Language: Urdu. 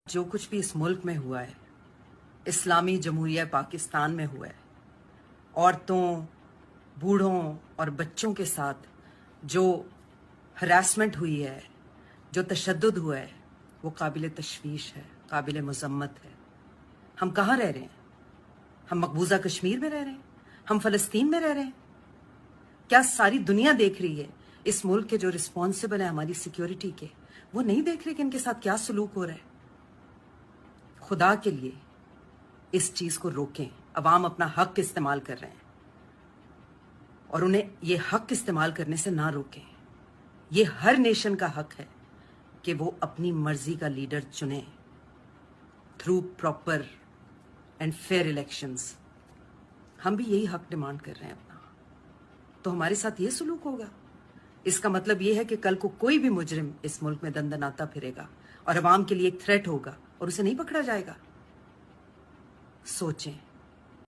جو کچھ بھی اس ملک میں ہوا ہے، اسلامی جمہوریہ پاکستان میں ہوا ہے، عورتوں، بوڑھوں اور بچوں کے ساتھ جو ہراسمنٹ ہوئی ہے، جو تشدد ہوا ہے، وہ قابل تشویش ہے، قابل مذمت ہے۔ ہم کہاں رہ رہے ہیں؟ ہم مقبوضہ کشمیر میں رہ رہے ہیں؟ ہم فلسطین میں رہ رہے ہیں؟ کیا ساری دنیا دیکھ رہی ہے؟ اس ملک کے جو رسپانسبل ہیں ہماری سیکیورٹی کے، وہ نہیں دیکھ رہے کہ ان کے ساتھ کیا سلوک ہو رہا ہے؟ خدا کے لیے اس چیز کو روکیں۔ عوام اپنا حق استعمال کر رہے ہیں اور انہیں یہ حق استعمال کرنے سے نہ روکیں۔ یہ ہر نیشن کا حق ہے کہ وہ اپنی مرضی کا لیڈر چنے through proper and fair elections. ہم بھی یہی حق ڈیمانڈ کر رہے ہیں اپنا۔ تو ہمارے ساتھ یہ سلوک ہوگا؟ اس کا مطلب یہ ہے کہ کل کو کوئی بھی مجرم اس ملک میں دندناتا پھرے گا اور عوام کے لیے ایک تھریٹ ہوگا اور اسے نہیں پکڑا جائے گا۔ سوچیں۔